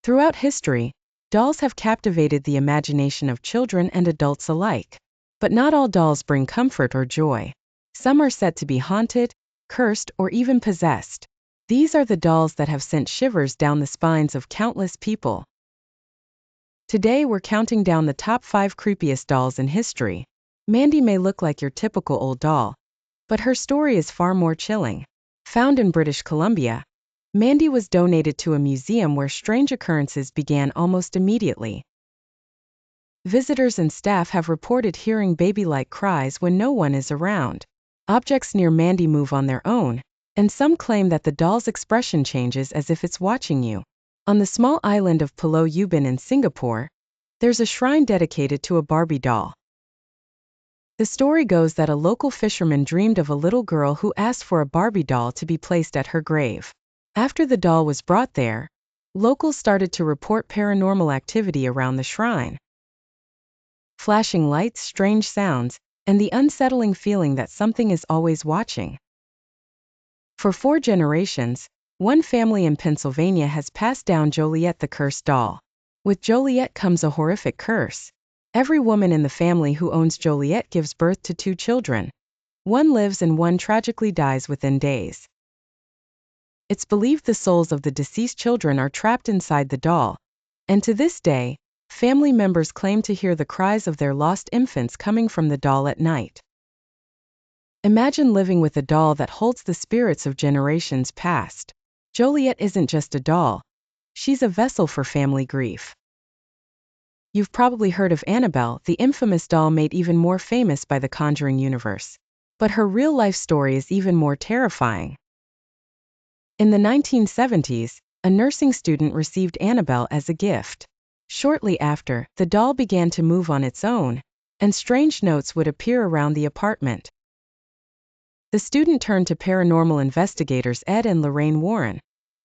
Throughout history, dolls have captivated the imagination of children and adults alike. But not all dolls bring comfort or joy. Some are said to be haunted, cursed, or even possessed. These are the dolls that have sent shivers down the spines of countless people. Today we're counting down the top 5 creepiest dolls in history. Mandy may look like your typical old doll, but her story is far more chilling. Found in British Columbia, Mandy was donated to a museum where strange occurrences began almost immediately. Visitors and staff have reported hearing baby-like cries when no one is around. Objects near Mandy move on their own, and some claim that the doll's expression changes as if it's watching you. On the small island of Pulau Ubin in Singapore, there's a shrine dedicated to a Barbie doll. The story goes that a local fisherman dreamed of a little girl who asked for a Barbie doll to be placed at her grave. After the doll was brought there, locals started to report paranormal activity around the shrine. Flashing lights, strange sounds, and the unsettling feeling that something is always watching. For 4 generations, one family in Pennsylvania has passed down Joliet the cursed doll. With Joliet comes a horrific curse. Every woman in the family who owns Joliet gives birth to 2 children. One lives and one tragically dies within days. It's believed the souls of the deceased children are trapped inside the doll, and to this day, family members claim to hear the cries of their lost infants coming from the doll at night. Imagine living with a doll that holds the spirits of generations past. Joliet isn't just a doll. She's a vessel for family grief. You've probably heard of Annabelle, the infamous doll made even more famous by the Conjuring universe. But her real-life story is even more terrifying. In the 1970s, a nursing student received Annabelle as a gift. Shortly after, the doll began to move on its own, and strange notes would appear around the apartment. The student turned to paranormal investigators Ed and Lorraine Warren,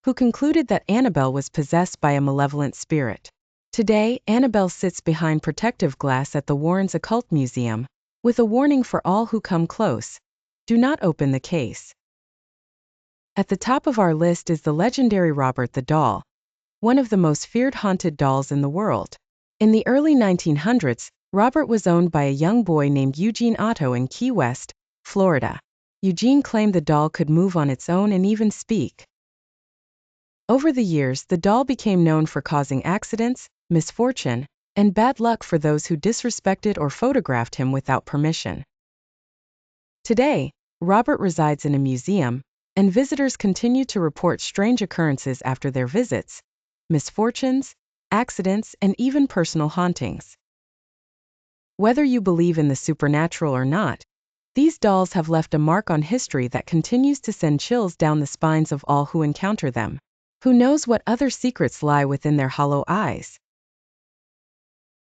who concluded that Annabelle was possessed by a malevolent spirit. Today, Annabelle sits behind protective glass at the Warrens' Occult Museum, with a warning for all who come close: do not open the case. At the top of our list is the legendary Robert the Doll, one of the most feared haunted dolls in the world. In the early 1900s, Robert was owned by a young boy named Eugene Otto in Key West, Florida. Eugene claimed the doll could move on its own and even speak. Over the years, the doll became known for causing accidents, misfortune, and bad luck for those who disrespected or photographed him without permission. Today, Robert resides in a museum, and visitors continue to report strange occurrences after their visits: misfortunes, accidents, and even personal hauntings. Whether you believe in the supernatural or not, these dolls have left a mark on history that continues to send chills down the spines of all who encounter them. Who knows what other secrets lie within their hollow eyes?